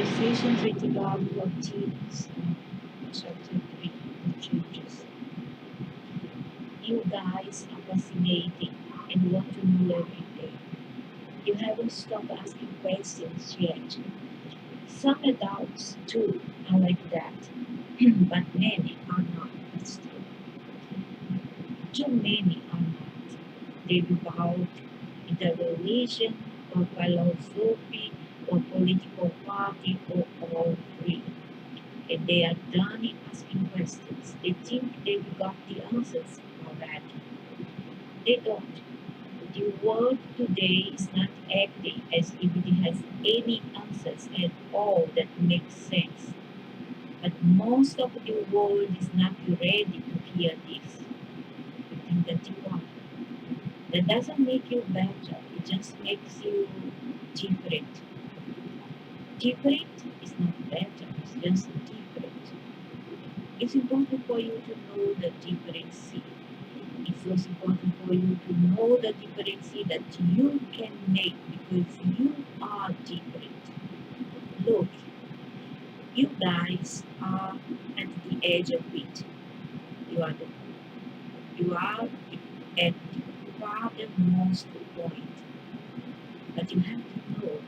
conversations with God continues in chapter 3, the churches. You guys are fascinating and want to know everything. You haven't stopped asking questions yet. Some adults too are like that, but many are not. That's true. Too many are not. They revolt into religion or philosophy or political party or all three. And they are done in asking questions. They think they've got the answers already. They don't. The world today is not acting as if it has any answers at all that make sense. But most of the world is not ready to hear this. You think that you are. That doesn't make you better. It just makes you different. Different is not better. It's just different. It's important for you to know the difference. It's also important for you to know the difference that you can make because you are different. Look, you guys are at the edge of it. You are the you are at the farthest point. But you have to know,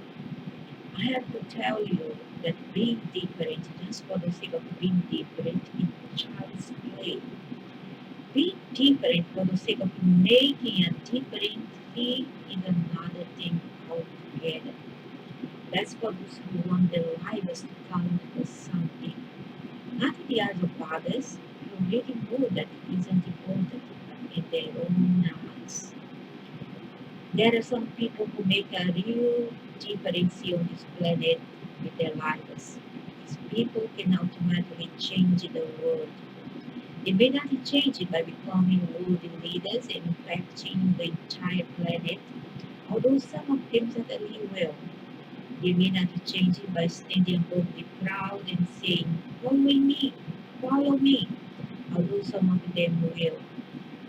I have to tell you that being different just for the sake of being different is child's play. Being different for the sake of making a difference is another thing altogether. That's for those who want their lives to count for something. Not in the eyes of others who really know that it isn't important, but in their own eyes. There are some people who make a real difference on this planet with their lives. These people can ultimately change the world. They may not change it by becoming world leaders and impacting the entire planet, although some of them certainly will. They may not change it by standing above the crowd and saying, follow me, although some of them will.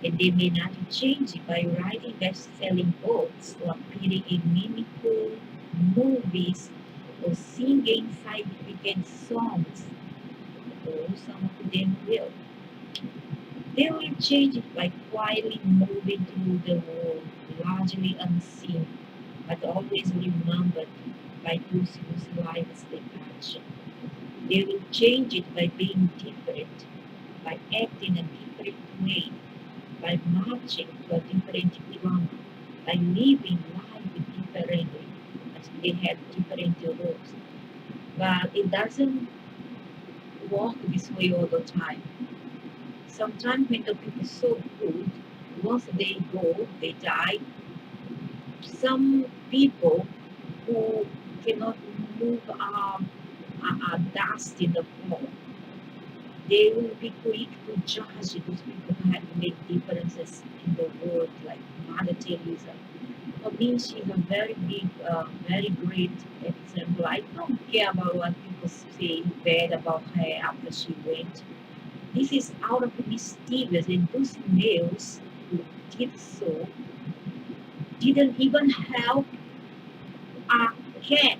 And they may not change it by writing best-selling books or appearing in meaningful movies or singing significant songs, although some of them will. They will change it by quietly moving through the world, largely unseen, but always remembered by those whose lives they touch. They will change it by being different, by acting a different way, by marching to a different drama, by living life differently, as they have different rules. But it doesn't work this way all the time. Sometimes when the people are so good, once they go, they die. Some people who cannot move dust in the floor, they will be quick to judge those people who have made differences in the world, like Mother Teresa. For me, she's a very big, very great example. I don't care about what people say bad about her after she went. This is out of mischievous, and those males who did so didn't even help a cat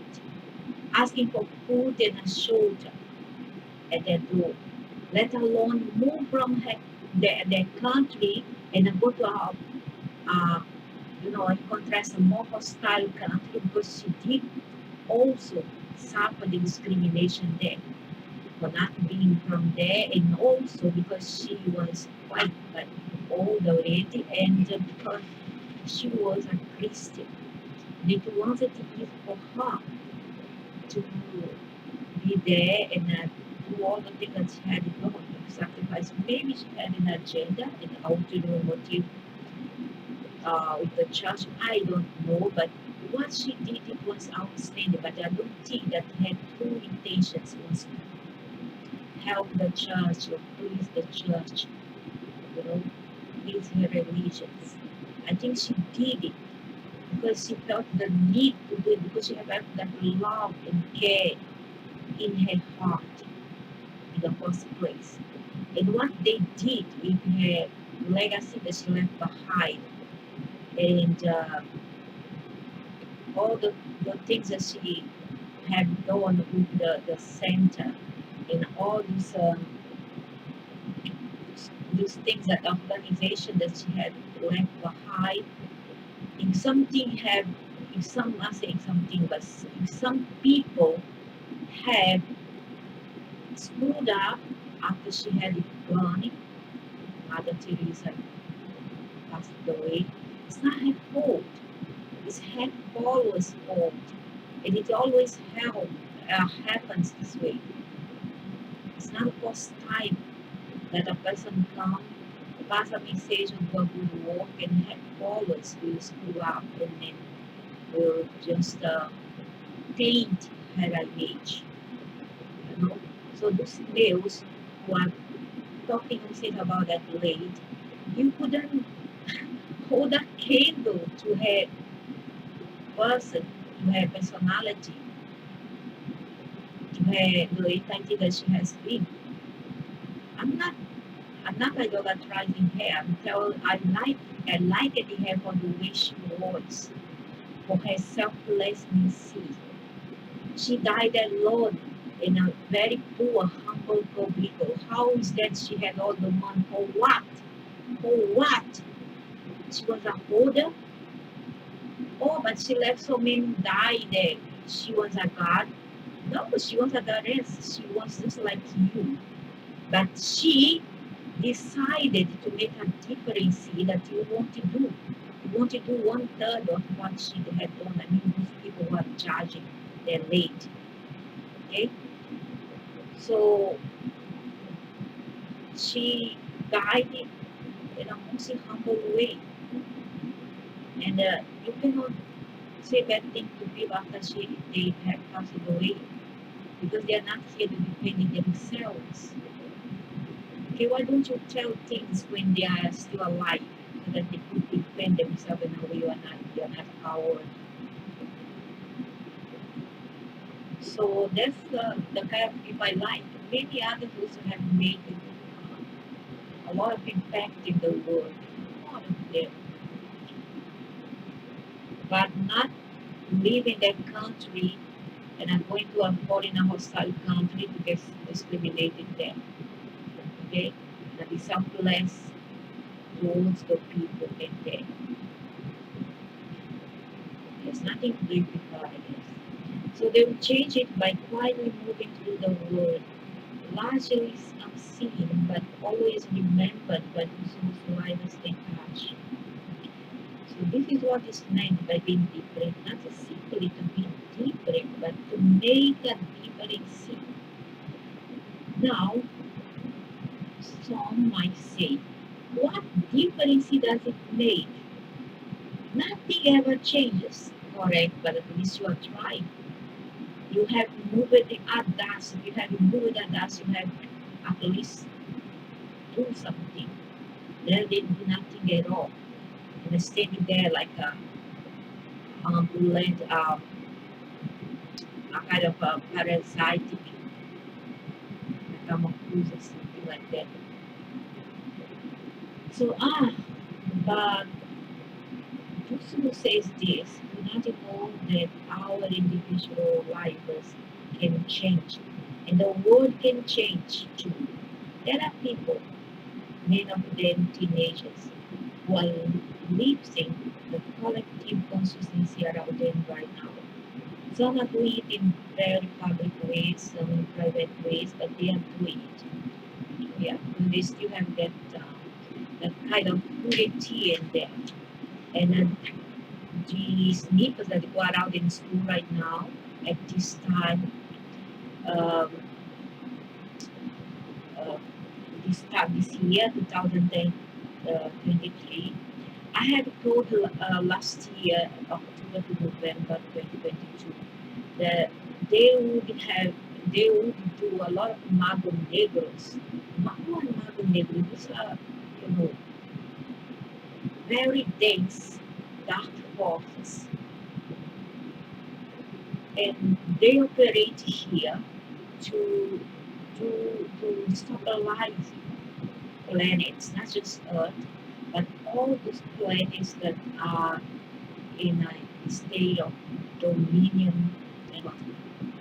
asking for food and a shelter at their door, let alone move from their country and go to uh, in contrast, a more hostile country because she did also suffer the discrimination there for not being from there, and also because she was quite like old already, and because she was a Christian. It wasn't easy for her to be there and do all the things that she had done, sacrifice. Maybe she had an agenda, an ulterior motive with the church. I don't know, but what she did it was outstanding. But I don't think that her true intentions was help the church or please the church, you know, please her religions. I think she did it because she felt the need to do it because she had that love and care in her heart in the first place. And what they did with her legacy that she left behind and all the things that she have done with the center and all these things that organization that she had left behind. If something have, if some, not saying something, but if some people have screwed up after she had it gone, Mother Teresa passed away, it's not her fault. It's her followers' fault. And it always happens this way. It's not the first time that a person comes, pass a message of a good work, and her followers will screw up and then will just taint her image. You know? So those males who are talking and about that lady, you couldn't hold a candle to her person, to her personality, to her the entity that she has been. I'm not I'm not idolatrizing her. I like it in her for the way she was, for her selflessness. She died alone in a very poor, humble people. How is that she had all the money? For what? For what? She was a hoarder. Oh, but she left so many die there. She was a god. No, she was a goddess. She was just like you. But she decided to make a difference that you want to do. You want to do one third of what she had done. I mean, those people who are judging their late. Okay? So she died in a most humble way. And you cannot say bad things to people after they have passed away because they are not here to defend themselves. Okay, why don't you tell things when they are still alive so that they could defend themselves in a way you are not a coward. So that's the kind of people I like. Many others also have made a lot of impact in the world. A lot of them. But not live in that country and are going to a foreign or hostile country to get discriminated there. Okay? And be selfless towards the people in there. There's nothing to do with violence. So they will change it by quietly moving through the world, largely unseen but always remembered by those whose lives they touch. So this is what is meant by being different, not just simply to be different, but to make a difference. Now, some might say, what difference does it make? Nothing ever changes, correct? But at least you are trying. You have moved the others. If you have moved others, you have at least do something. Then they do nothing at all. And standing there like a ambulant, a kind of a parasitic metamorphosis or something like that. So, but those who says this do not know that our individual lives can change and the world can change too. There are people, many of them teenagers, who are lifting the collective consciousness around them right now. Some are doing it in very public ways, some in private ways, but they are doing it. Yeah, and they still have that kind of purity in them. And the sneakers that go around in school right now at this time, um, uh, this year, 2023. I had told last year, October to November 2022, that they would have, they would do a lot of Mago Negros. Mago and Mago Negros, these are, you know, very dense, dark forces. And they operate here to to stabilize planets, not just Earth, but all those planets that are in a state of dominion and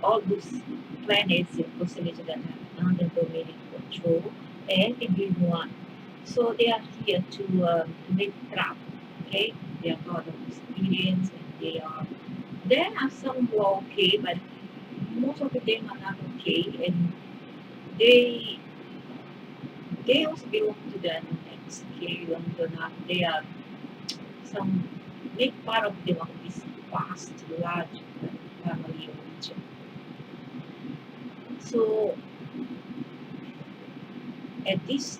all those planets and constellations that have under dominating control and everyone. So they are here to make trap. Okay, they are God of experience and they are. There are some who are okay, but most of them are not okay, and they they also belong to the next scale and the not. They are some big part of them of this vast, large family origin. So at this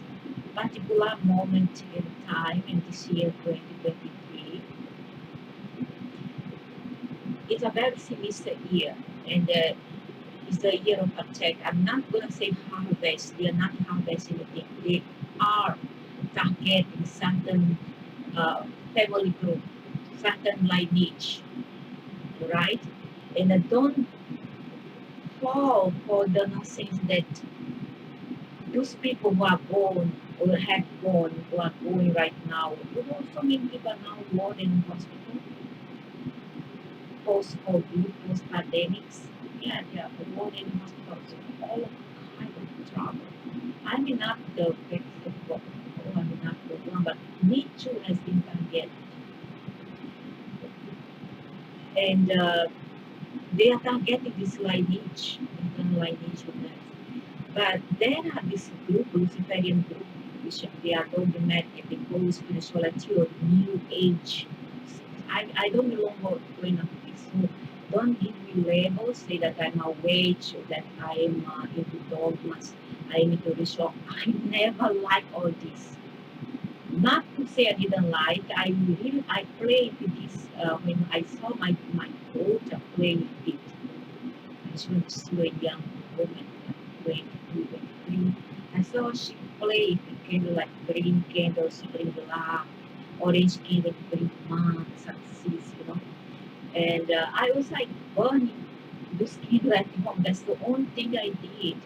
particular moment in time in this year 2023, it's a very sinister year and it's the year of attack. I'm not going to say harvest, they are not harvesting anything. They are targeting certain uh, family group, certain lineage, right? And don't fall for the nonsense that those people who are born or have born, who are going right now, you know, so many people are now born in hospital, post-COVID, post-pandemics. Yeah, they are born in hospitals, all kind of trouble. I mean, not the best of what, I mean, not the one, but me too has been targeted. And they are targeting this lineage, different lineage of that. But there are this group, Luciferian group, which they are dogmatic, they call spirituality or new age. I don't belong to any of this. So don't give me labels, say that I'm a witch, or that I am into dogmas, I am into ritual. I never like all this. Not to say I didn't like, I played with this when I saw my daughter play with it. She was still a young woman, like 22, 23. I saw she played with candle like green candles bring love, orange candle bring man, success, you know. And I was like burning this candle at home. That's the only thing I did.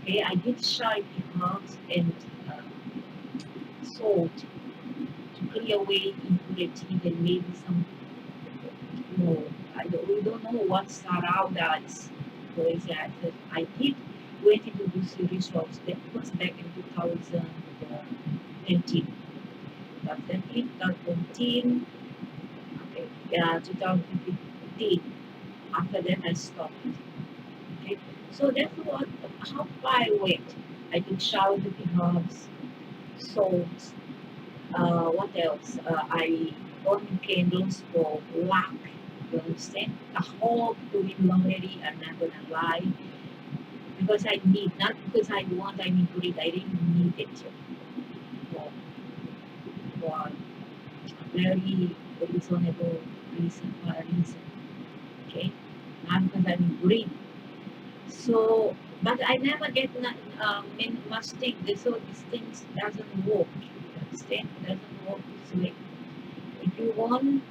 Okay, I did shy the herbs and uh, salt to clear away impurity and maybe some, you know, we don't know what's around us. So is that I did went into this rituals that was back in 2018. 2018, okay, yeah, 2015. After that, I stopped. Okay, so that's what how far I went. I took shower with the herbs, salt. What else? I burn candles for luck. You understand? I hope to win lottery. I'm not gonna lie because I need, not because I want. I need greed. I really need it for for a very reasonable reason for a reason. Okay, not because I'm greedy. So, but I never get much thing. So these things doesn't work. You understand? Doesn't work this way. If you want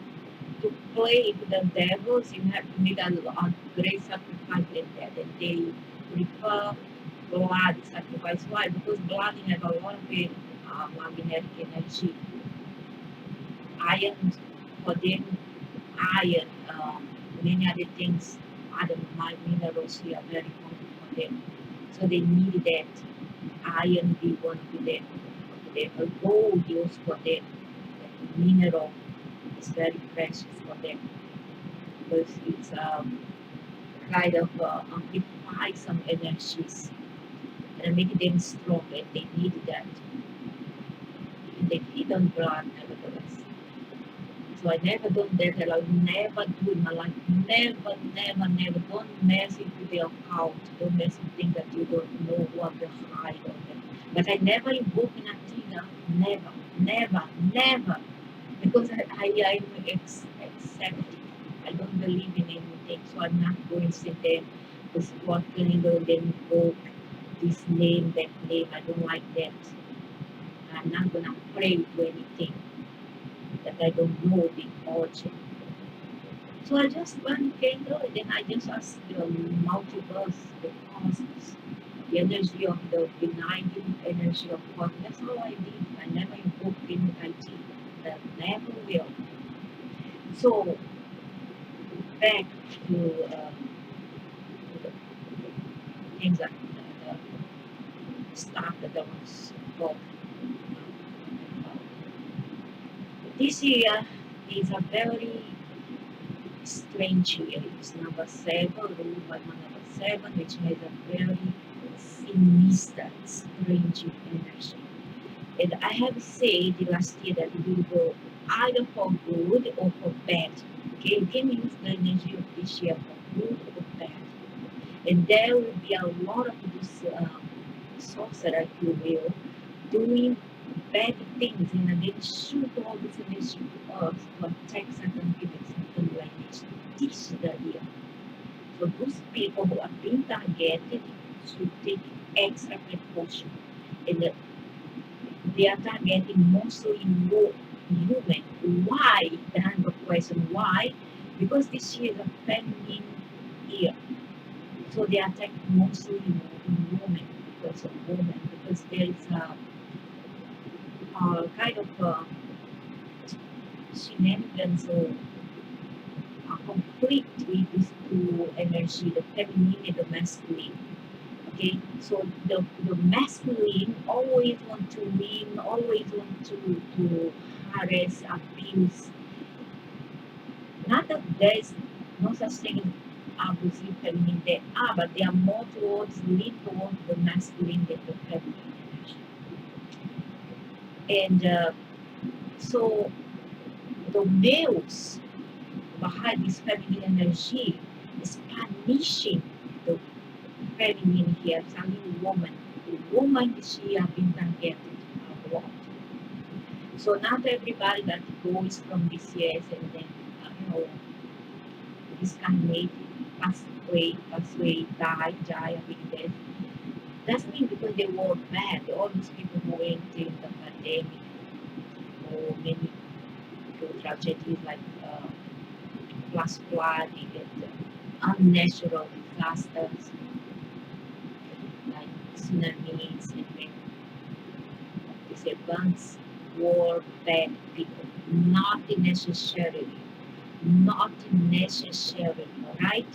to play with the devils, you have to make a great sacrifice than that. And they prefer blood sacrifice. Why? Because blood has a lot of magnetic energy. Iron for them, iron, many other things, other minerals here are very important for them. So they need that iron be one to them. For them. Gold used for them. Mineral is very precious for them because it's kind of amplify some energies and make them strong and they need that. And they feed on blood nevertheless. So I never done that and I'll never do in my life. Never, never, never. Don't mess into their account. Don't mess with things that you don't know what behind of them. But I never invoke in Athena. Never, never, never. Because I am accepting. I don't believe in anything. So I'm not going to sit there with what candle then invoke this name, that name. I don't like that. I'm not gonna pray to anything that I don't know the origin. So I just burn candle and then I just ask the multiverse, the cosmos, the energy of the benign energy of God. That's all I did. I never invoked any IT. That never will. So back to the things that the stuff that I was talking about. This year is a very strange year. It's number seven, ruled by number seven, which has a very sinister, strange energy. And I have said last year that it will go either for good or for bad. Okay, you can use the energy of this year for good or bad. And there will be a lot of this sorcerer, if you will, doing bad things and then shoot all this energy to us to attack certain people, something like this. This is the year. So those people who are being targeted should take extra precaution. And they are targeting mostly more human. Why? The question why? Because this year is a feminine year. So they attack mostly women because of women, because there is a kind of shenanigans or a conflict with these two energy, the feminine and the masculine. Okay, so the masculine always want to win, always want to harass, abuse. Not that there is no such thing as abusive feminine, there are, but they are more towards lean towards the masculine than the feminine energy. And so the males behind this feminine energy is punishing the feminine here, telling woman, the woman she have been targeted a lot. So not everybody that goes from this years and then discarnate, pass away, die a big death. Doesn't mean because they were bad. All these people who went in the pandemic or many tragedies like flash flooding and unnatural disasters like tsunamis and then disturbance, war, bad people. Not necessarily. Not necessarily, alright?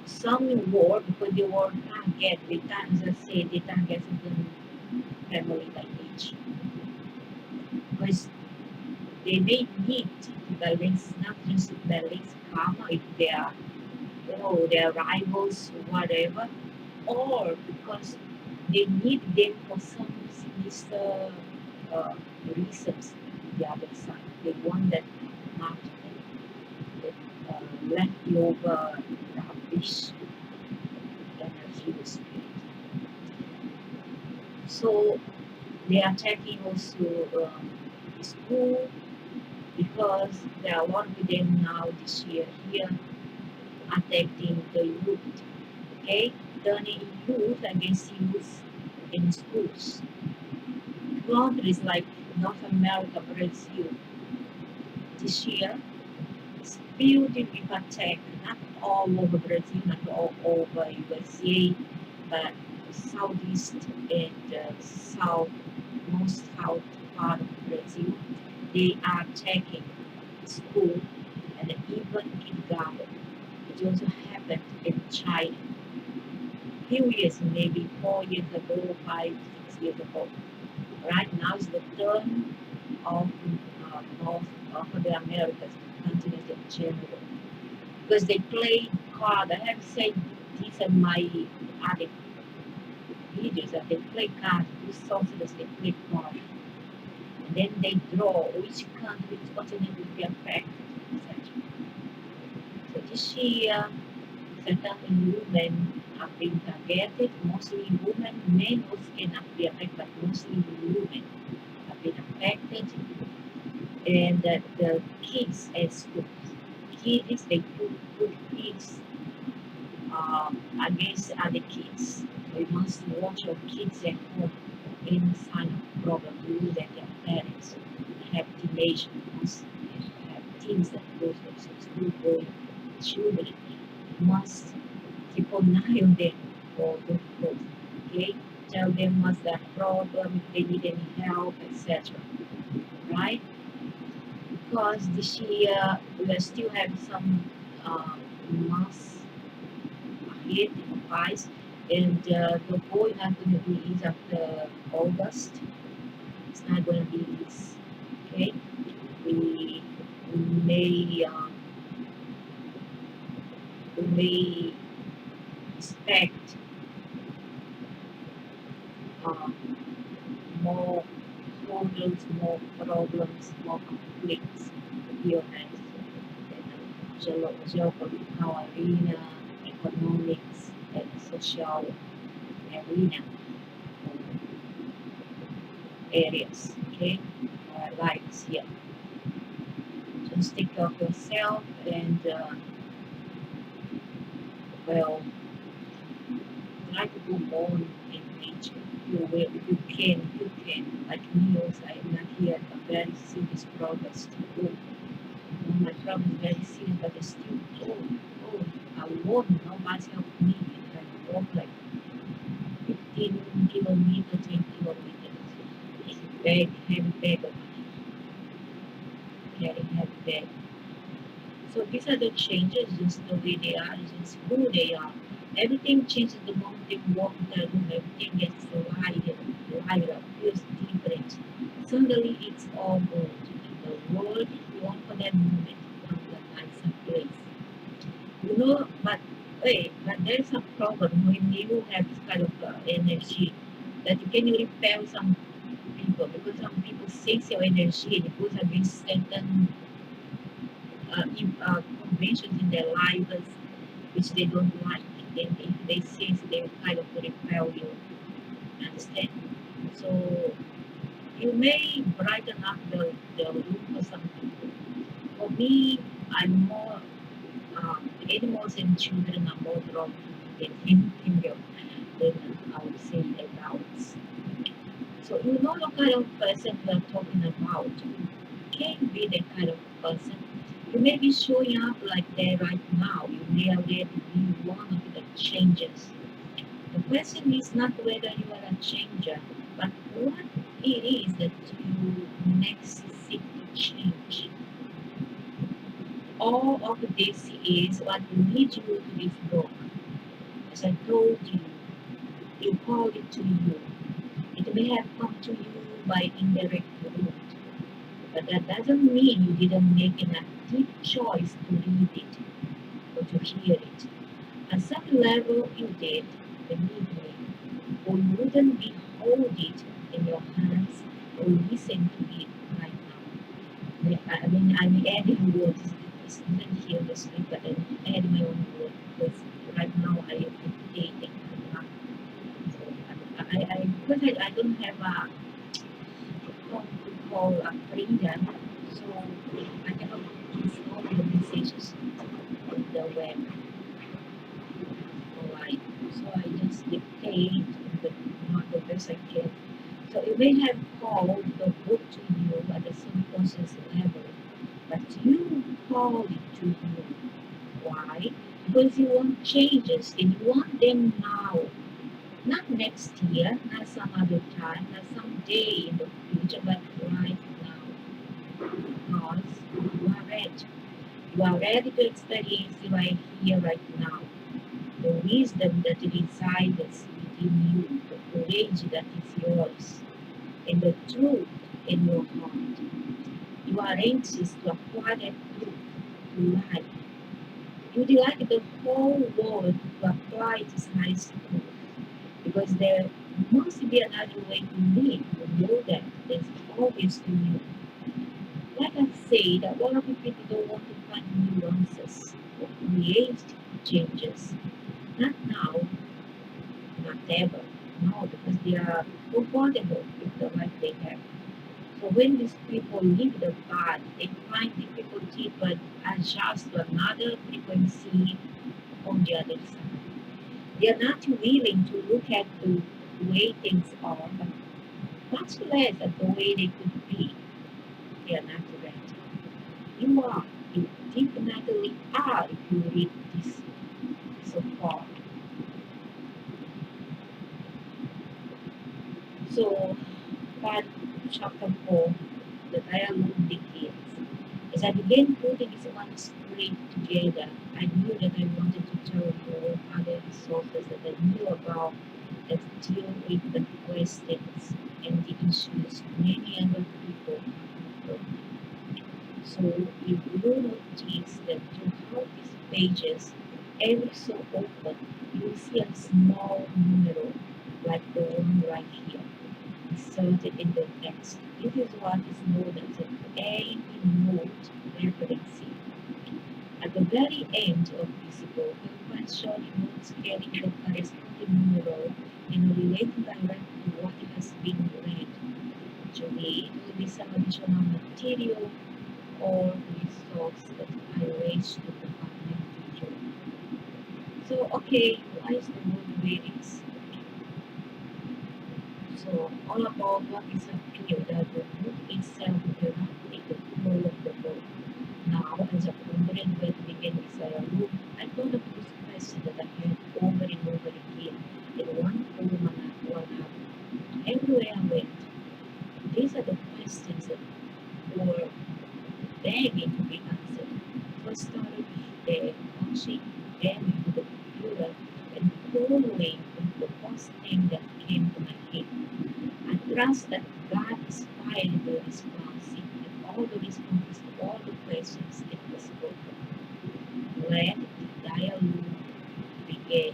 Some in war because they were target, as I say, they target certain family lineage. Because they may need to balance, not just to balance karma if they are, their rivals or whatever, or because they need them for some sinister uh, reasons. The other side, they want that not that leftover rubbish energy was created. So they are attacking also school because there are a lot of them now this year here attacking the youth. Okay, turning youth against youth in schools. Countries like North America, Brazil, this year is filled with attack, not all over Brazil, not all over USA, but southeast and south, most south part of Brazil. They are attacking school and even kindergarten. It also happened in China. Few years, maybe 4 years ago, 5, 6 years ago. Right now is the turn of North of the Americas, continent in general, because they play card. I have said these are my other videos that they play cards. These sorcerers they play card, and then they draw which country, which continent will be affected, etc. So this year, certain women have been targeted, mostly women. Men also cannot be affected, but mostly women have been affected. And the kids at school, kids, they put kids against other kids. So you must watch your kids at home for any sign of problem. You that their parents have teenagers, must have teens that go to school going children. Must keep an eye on them for good growth. Okay? Tell them what's their problem, if they need any help, etc. Right? because this year we still have some months ahead in advice, and the goal not going to be is after August. It's not going to be this. Okay, we, we may we may expect uh, more hurdles, more problems, more conflicts here and geopolitical arena, economics, and social arena areas. Okay, our lives here. Just take care of yourself and well, try to go more in nature. You will, if you can, if you can. Like me, also, I am not here at a very serious progress to go. My problem is very serious, but it's still oh, alone, nobody helped me. And I walk like 15 kilometers, 10 kilometers. It's a bag, heavy bag of carrying heavy bag. So these are the changes, just the way they are, just who they are. Everything changes the moment they walk in the room, everything gets lighter, feels different. Suddenly it's all good. The world is one for that moment becomes a nicer place. You know, but there's a problem when you have this kind of energy that you can repel some people because some people sense your energy and it goes against certain conventions in their lives which they don't like. Then if they sense they kind of repel you. Understand? So you may brighten up the room for some people. For me, I'm more animals and children are more drawn to me than anything else than I would say adults. So you know the kind of person we are talking about. You can be that kind of person. You may be showing up like that right now. You may already be one of the changes. The question is not whether you are a changer, but what it is that you next seek to change. All of this is what leads you to this book. As I told you, you called it to you. It may have come to you by indirect route, but that doesn't mean you didn't make an active choice to read it or to hear it. At some level, you did, believe me, or you wouldn't be hold it in your hands or listen to it right now. I'm adding words. It's not here the sleep, but I'm adding my own word because right now I am meditating. So because I don't have a what we call a printer, so I cannot install the messages on the web online. So I just dictate the not the best I can. So it may have called the book to you at the subconscious level, but you call it to you. Why? Because you want changes and you want them now. Not next year, not some other time, not some day in the future, but right now. Because you are ready. You are ready to experience right here, right now. The wisdom that resides within you, the courage that is yours, and the truth in your heart. You are anxious to acquire that truth to life. You would like the whole world to apply this nice truth because there must be another way to live. You know that there's always to you. Like I said, a lot of people don't want to find new answers or create changes. Not now, not ever. No, because they are comfortable with the life they have. So when these people leave the path, they find difficulty but adjust to another frequency on the other side. They are not willing to look at the way things are, but much less at the way they could be. They are not ready. You are. You definitely are if you read this so far. So, part chapter 4, the dialogue begins. As I began putting this manuscript together, I knew that I wanted to tell more other resources that I knew about that deal with the questions and the issues many other people have. So you will notice that throughout these pages, every so often, you will see a small numeral like the one right here, inserted in the text. This is what is known as an A note referencing. At the very end of this book, the question notes carrying the corresponding numeral and relating directly to what has been read. Usually, it will be some additional material or resource that I wish to provide to you. So, okay, what is the word readings? So, all about what is appeared that the book itself directly the flow of the book. Now, as a pondered way to begin this dialogue, I thought of this question that I had over and over again in one form and another. Everywhere I went, these are the questions that were begging to be answered. First started there, watching them into the computer and following the first thing that came to my head. I trust that God inspired the response and all the responses to all the questions that was spoken. Let the dialogue begin.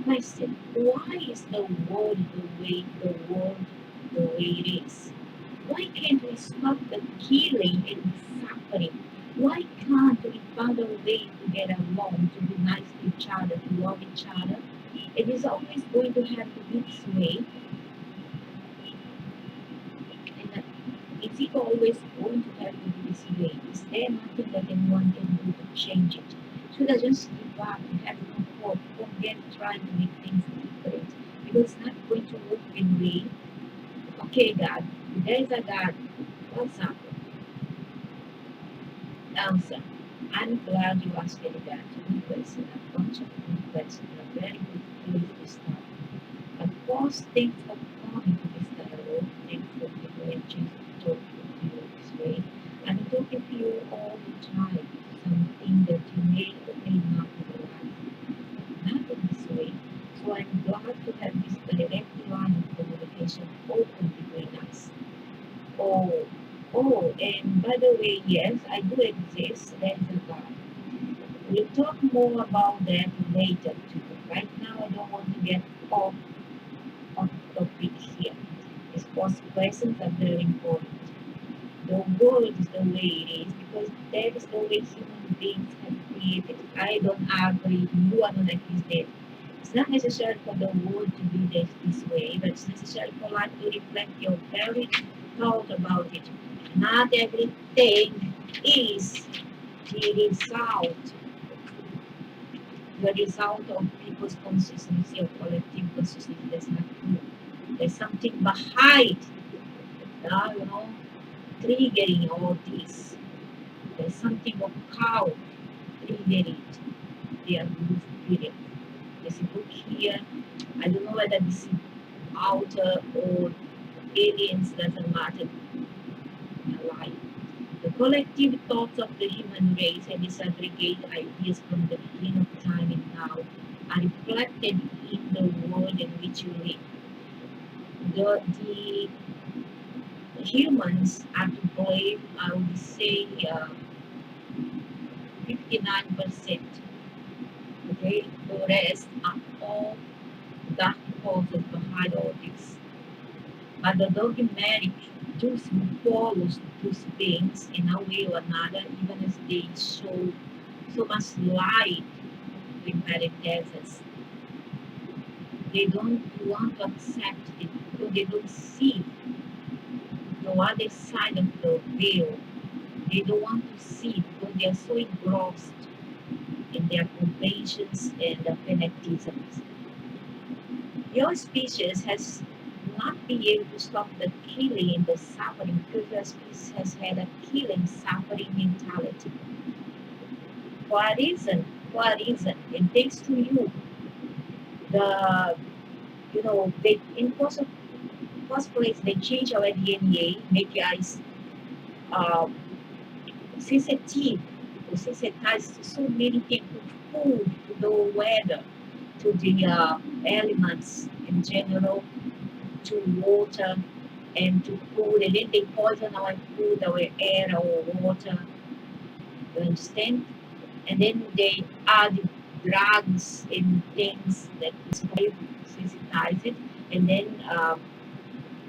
Question: why is the way it is? Why can't we stop the killing and suffering? Why can't we find a way to get along, to be nice to each other, to love each other? It is always going to have to be this way, and is it always going to have to be this way? Is there nothing that anyone can do to change it? Should I just give up and have no hope, forget trying to make things different? Because it's not going to work anyway. Okay, God, there is a God. What's up? Answer. I'm glad you asked me that. Good question. A bunch of good questions. A very good place to start. But first, thanks for coming to this dialogue. Thanks for giving me a chance to talk to you this way. I'm talking to you all the time. Something that you may or may not realize. Not in this way. So I'm glad to have this direct line of communication open between us. Oh, and by the way, yes, I do exist. There's a God. We'll talk more about that later too. Right now, I don't want to get off of topic here. These first questions are very important. The world is the way it is because that is the way human beings have created. I don't agree. You are not like this. It's not necessary for the world to be this way, but it's necessary for life to reflect your very thought about it. Not everything is the result of people's consistency or collective consistency. That's not true. There's something behind, you know, triggering all this. There's something of cow triggering it. They are blue spirit. There's a book here. I don't know whether this is outer or aliens, doesn't matter. Alive. The collective thoughts of the human race and disaggregate ideas from the beginning of time and now are reflected in the world in which you live. The humans are to blame, I would say, 59%. Okay, the rest are all dark forces behind all this. But the dogmatic Jews who follows those things in a way or another, even as they show so much light to invalid deserts, they don't want to accept it because they don't see the other side of the veil. They don't want to see because they are so engrossed in their conventions and their fanaticisms. Your species has not been able to stop the killing and the suffering because your species has had a killing, suffering mentality. For a reason, and thanks to you, the they in first place they change our DNA, make us um, sensitive, sensitized to so many things, to food, to the weather, to the elements in general, to water and to food, and then they poison our food, our air, our water. You understand? And then they add drugs and things that is very sensitize it, and then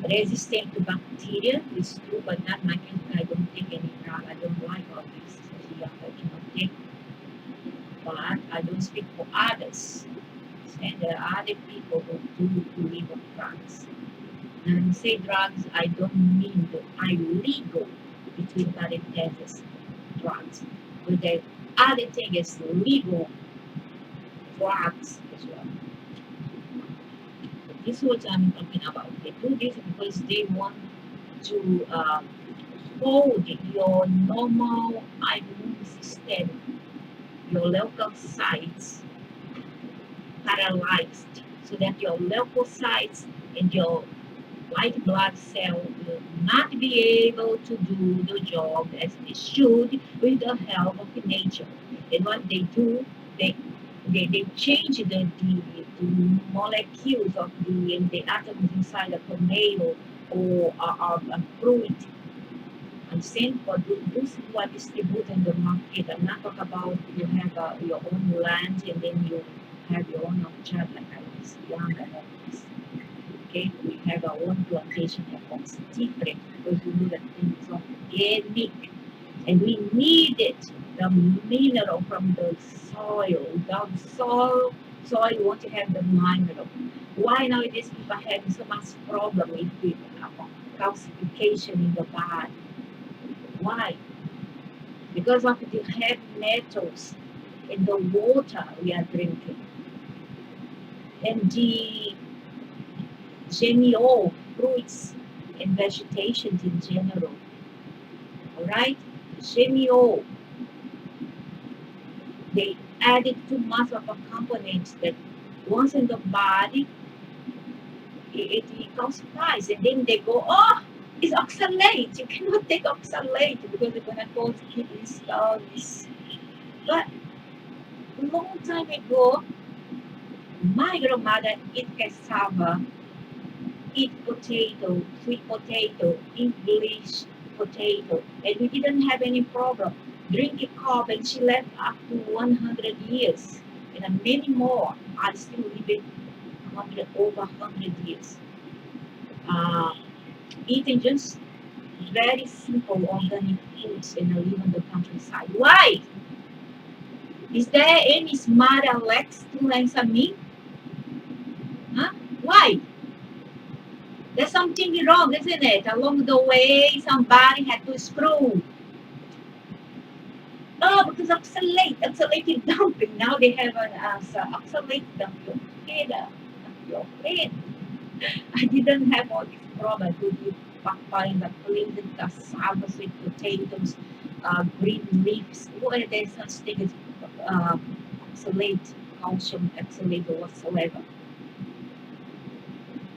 resistant to bacteria. It's true, but not my case. I don't take any drug. I don't like all this. Yeah, I cannot take, but I don't speak for others. And there are other people who do believe on drugs. And when I say drugs, I don't mean the illegal between parentheses drugs. But the other thing is legal drugs as well. This is what I'm talking about. They do this because they want to hold your normal immune system, your leukocytes paralyzed, so that your leukocytes and your white blood cell will not be able to do the job as they should with the help of nature. And what they do, they they change the molecules of the atoms inside a tomato or a fruit and same for those who are distributing the market. I'm not talking about you have your own land and then you have your own orchard like I was young and all this. Okay, we have our own plantation that was different because we know that things are organic and we needed the mineral from the soil. Without soil you want to have the mineral. Why nowadays people are having so much problem with calcification in the body? Why? Because of the heavy metals in the water we are drinking and the GMO fruits and vegetations in general. All right, GMO, they added too much of a component that once in the body it calcifies and then they go, oh, it's oxalate. You cannot take oxalate because it's gonna cause kidney stones. But long time ago, my grandmother eat cassava, eat potato, sweet potato, English potato, and we didn't have any problem. Drinking coffee, and she lived up to 100 years, and many more are still living 100, over 100 years. Uh, Eating just very simple organic foods and live on the countryside. Why? Is there any smarter legs to answer me? Huh? Why? There's something wrong, isn't it? Along the way, somebody had to screw. Oh, because oxalate dumping. Now they have an oxalate dump your head. I didn't have all these problems with you buying the plain cassava, sweet potatoes, green leaves. What there's such thing as uh, oxalate, calcium oxalate or whatsoever.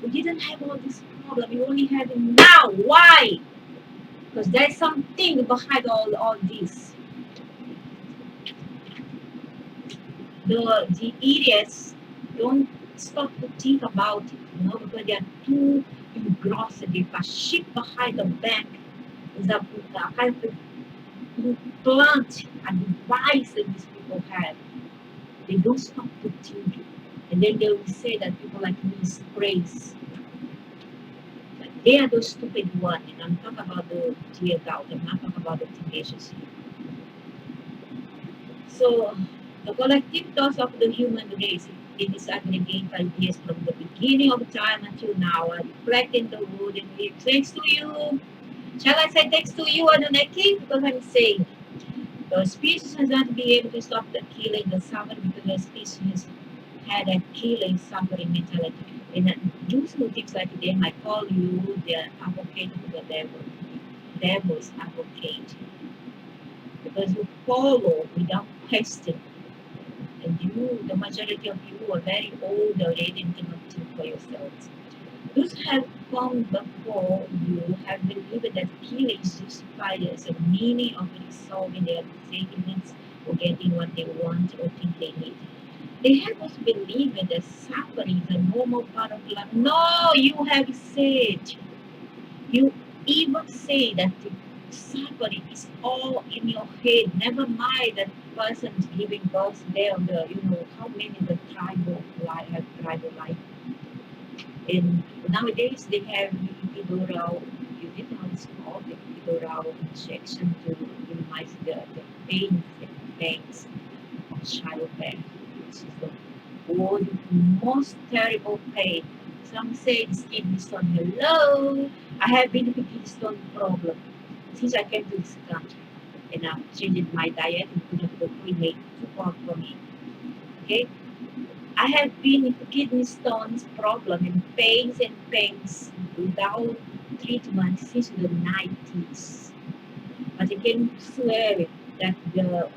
We didn't have all this problem. We only have it now. Why? Because there's something behind all this. The idiots don't stop to think about it, because they are too engrossed. If a sheep behind the back is a kind of plant, a device that these people have. They don't stop to think. And then they will say that people like me is praise. But they are the stupid one. And I'm talking about the dear doubt. I'm not talking about the teenagers here. So the collective thoughts of the human race, they disaggregate ideas from the beginning of time until now, and reflect in the wood and live. Thanks to you. Shall I say thanks to you, Anuneki? Because I'm saying the species has not been able to stop the killing, the suffering, because the species had a killing, suffering mentality. And those who think like they might call you the advocate of the devil. Devil's advocate. Because you follow without question. And you, the majority of you are very old already and cannot think for yourselves. Those have come before you have believed that killing is justified as a meaning of resolving their disagreements or getting what they want or think they need. They have us believe that suffering is a normal part of life. No, you have said, you even say that the suffering is all in your head. Never mind that person's giving birth there, how many the tribal life have tribal life. And nowadays they have epidural, you didn't know it's called the epidural injection to minimize the pain and pangs of childbirth, which is the world most terrible pain. Some say it's kidney stone. Hello, I have been with kidney stone problem since I came to this country, and I'm changing my diet and put up the cremate to work for me. Okay, I have been with kidney stones problem and pains without treatment since the 90s. But I can swear that the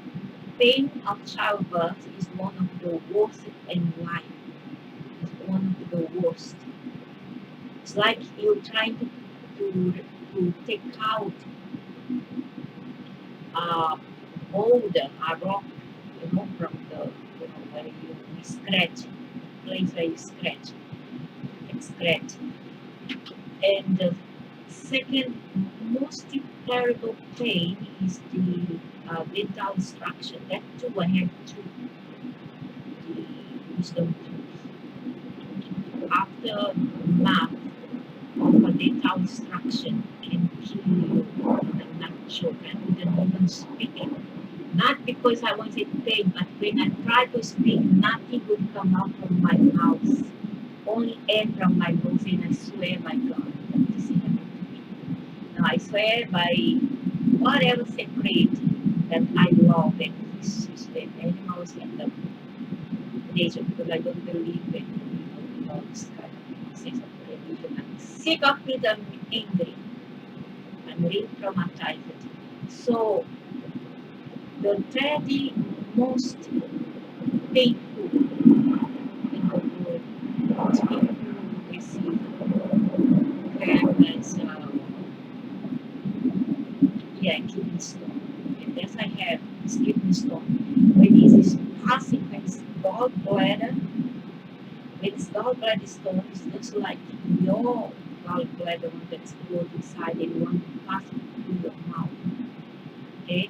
pain of childbirth is one of the worst in life. It's one of the worst. It's like you're trying to take out a boulder, a rock, from the where you scratch, place where you scratch, and scratch. And the second most terrible pain is the dental extraction. That too, I had two, the wisdom tooth. After math of a dental extraction can kill you in a nutshell. I couldn't even speak it. Not because I was in pain, but when I tried to speak, nothing would come out from my mouth. Only air from my nose, and I swear by God that this happened to me. Now I swear by whatever sacred that I love and his system, animals and the nature, because I don't believe in this kind of sense of religion. I'm sick of it, I'm angry, I'm really traumatized. So the third most painful in the world is people who receive care as kidney stone. And yes, I have this kidney stone. When it is passing, when it's gallbladder, when it's gallbladder stone, it's just like your gallbladder one that's flowed inside and one passing through your mouth. Okay?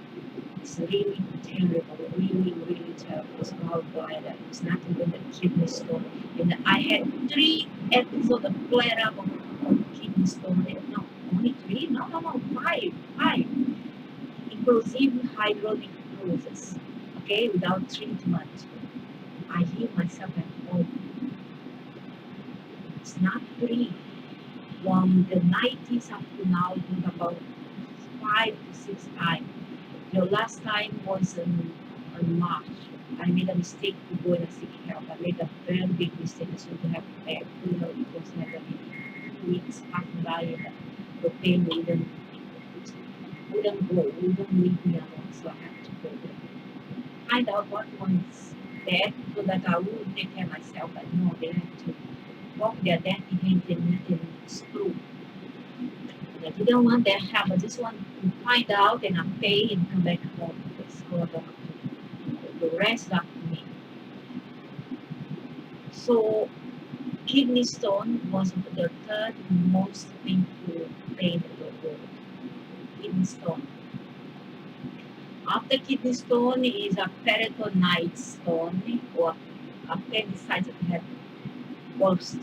It's really terrible, really terrible. It's gallbladder. It's not even a kidney stone. And I had 3 episodes of flare up of kidney stone. And no, only 3? No, 5. Inclusive hydronic process, okay, without treatment. I heal myself at home. It's not free. From the 90s up to now, I think about 5 to 6 times. The last time was in March. I made a mistake to go and seek help. I made a very big mistake. I should have because I had 2 weeks passing by and the pain wouldn't go, wouldn't leave me alone. So I had to go there. Find out what one's dead so that I will take care of myself. But no, they have to walk their dirty hands and screw. And I didn't want their help. I just want to find out and I pay and come back home. That's all I want to do. The rest up to me. So kidney stone was the third most painful pain in the world. Kidney stone. After kidney stone is a peritonitis stone or appendicitis that have worst.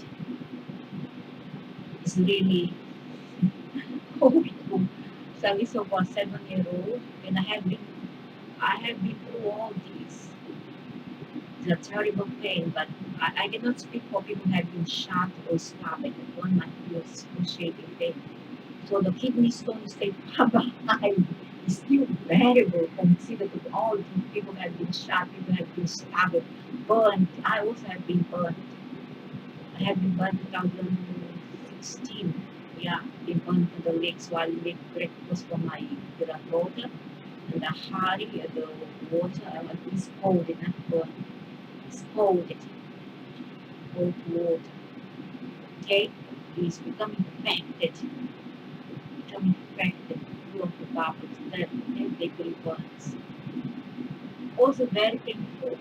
It's really horrible. So for 7 year old and I have been through all these. It's a terrible pain, but I cannot speak for people who have been shot or stabbed. One might feel excruciating pain. So the kidney stone stay far behind. It's still bearable considered to all these people have been shot, people have been stabbed, burned. I also have been burned. I have been burned in 2016. Yeah, been burned to the legs while make breakfast for my granddaughter. And the honey, the water, I was scalded, not burned. Scalded, cold water. Okay? is become infected full of the bubbles that they burns. Also very painful,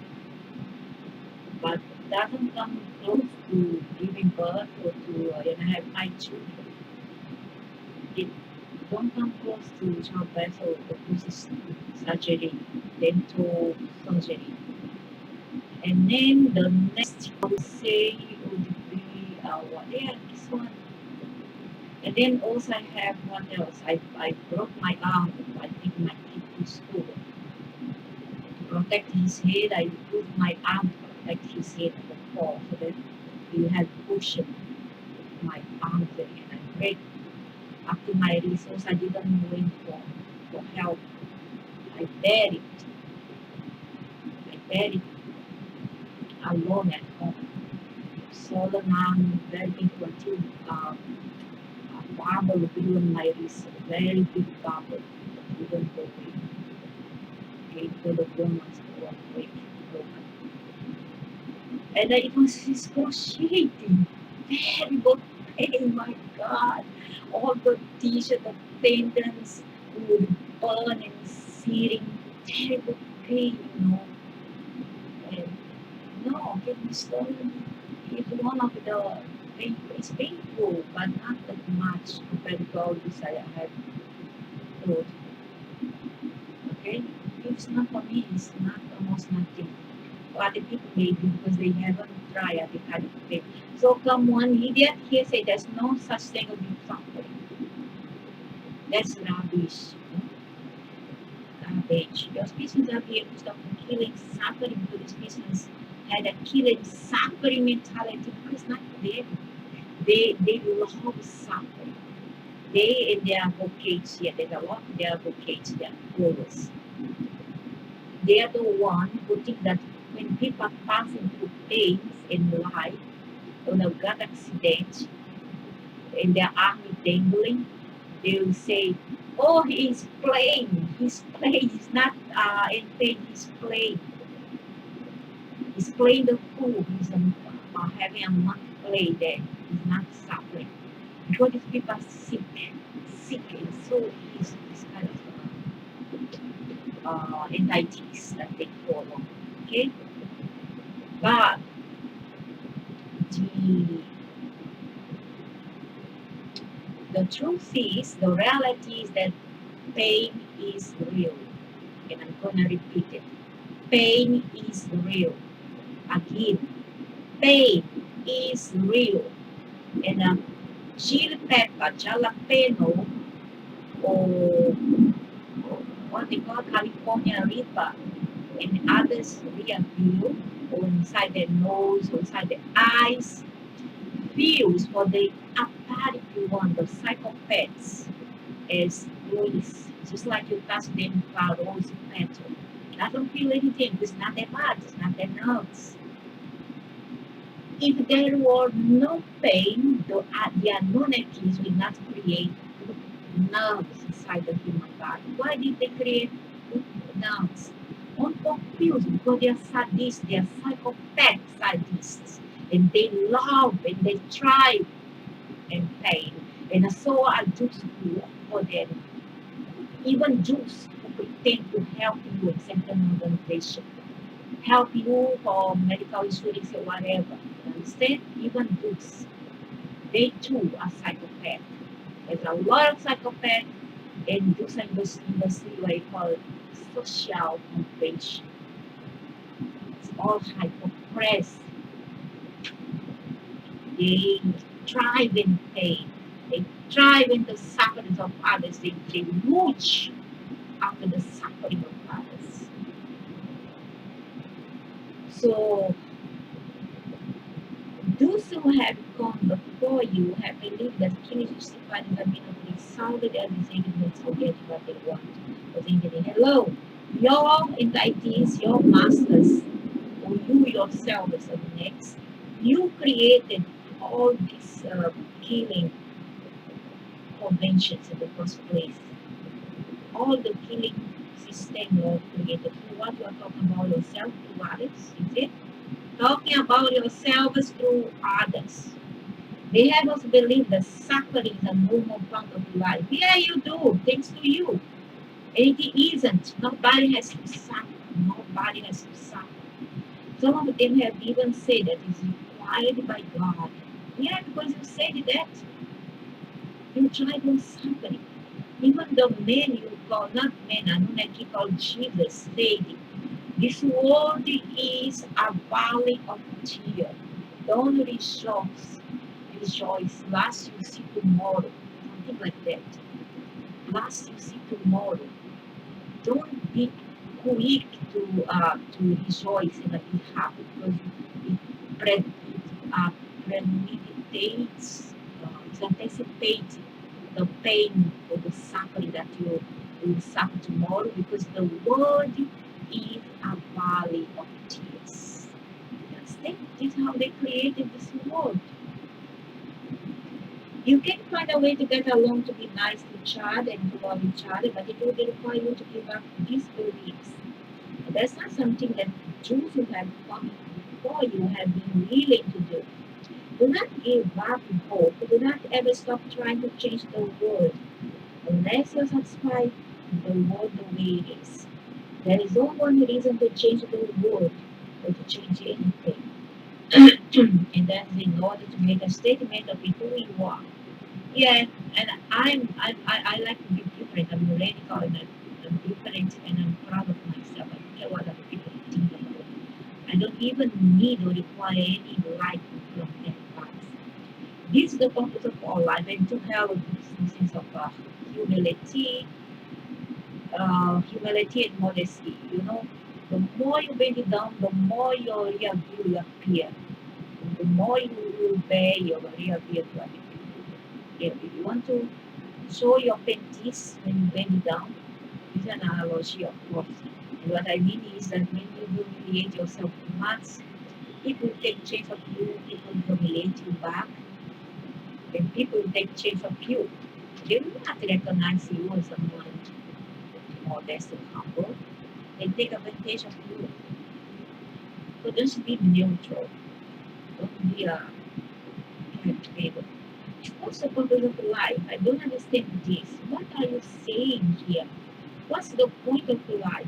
but doesn't come close to giving birth or to have my children. It don't come close to childbirth or this is surgery, dental surgery. And then the next I would say would be what yeah, this one. And then also I have what else? I broke my arm by taking my kid to school. To protect his head, I put my arm to protect his head at the fall so that he had cushion my arm there and I break up to my resource. I didn't wait for help. I bear it. I bear it alone at home. So the mom very big until a bubble grew on my wrist, a very big bubble that wouldn't go away. Okay, for the woman's one way broken. And it was excruciating, terrible pain, my God. All the tissue, the tendons would burn and searing, terrible pain. And no, kidney stone is one of the it's painful, but not that much compared to all this I have thought. Okay, it's not for me. It's not almost nothing. For other people maybe because they haven't tried other kind of pain. So come one idiot here say there's no such thing as deep suffering. That's rubbish. Garbage. Your species are here to stop the killing, suffering to the species had a killing, suffering mentality because not them. They love suffering. They and their advocates here, there's a lot of their advocates, their followers. They are the one who think that when people are passing through pains in life, on a gut accident, and their arm is dangling, they will say, "Oh, he's playing, he's not in pain, he's playing. He's playing the fool, he's having a month play there, he's not suffering." Because these people are sick, and so is this kind of entities that they follow. Okay? But the the truth is, the reality is that pain is real. And I'm gonna repeat it. Pain is real. Again, pain is real. And chili pepper, jalapeno, or what they call California Reaper, and others reappear or inside their nose or inside their eyes, feels for the apparently one, the psychopaths, as Louis, just like you touch them with a rose petal. Doesn't feel anything, it's not their body, it's not their nerves. If there were no pain, the anomalies will not create nerves inside the human body. Why did they create nerves? On purpose, because they are sadists, they are psychopath sadists, and they love and they thrive in pain. And so are Jews who work for them, even Jews who pretend to help you in certain organization, help you for medical insurance or whatever. You understand? Even Jews, they too are psychopaths. There's a lot of psychopaths in Jews industry what you call social compassion. It's all hyper-pressed. They thrive in pain. They thrive in the suffering of others. They mooch after the suffering of others. So those who have gone before you have believed that killing justified in the meaning of sounded and disagreements to get what they want. But thinking, hello, your entities, your masters, or you yourself as the next, you created all these killing conventions in the first place. All the killing system you created. So what you are talking about yourself through others, is it? Talking about yourselves through others. They have us believe that suffering is a normal part of life. Yeah, you do, thanks to you. And it isn't. Nobody has to suffer. Nobody has to suffer. Some of them have even said that it's required by God. Yeah, because you said that you try to suffering. Even the men you call, not men, I don't like you call Jesus, said, this world is a valley of tears. Don't rejoice. Rejoice. Last you see tomorrow. Something like that. Last you see tomorrow. Don't be quick to rejoice and be happy because it premeditates, it anticipates the pain or the suffering that you will suffer tomorrow because the world is a valley of tears. Yes, this is how they created this world. You can find a way to get along to be nice to each other and to love each other, but it will require you to give up these beliefs. And that's not something that Jews who have come before you have been willing to do. Do not give up hope. Do not ever stop trying to change the world unless you're satisfied with the world the way it is. There is no one reason to change the world or to change anything. And that is in order to make a statement of who you are. Yeah, and I like to be different. I'm radical and I'm different and I'm proud of myself. I don't care what other people think about me. I don't even need or require any like from anybody. This is the purpose of our life and to have this sense of humility, humility and modesty. You know, the more you bend it down, the more your real view will appear. The more you will bear your real view to other people. Yeah, if you want to show your panties when you bend it down, it's an analogy, of course. And what I mean is that when you humiliate yourself too much, people take chance of you, people humiliate you back, and people take chance of you. They will not recognize you as someone modest and humble. They take advantage of you. So just be neutral. Don't be a irritated. What's the purpose of life? I don't understand this. What are you saying here? What's the point of life?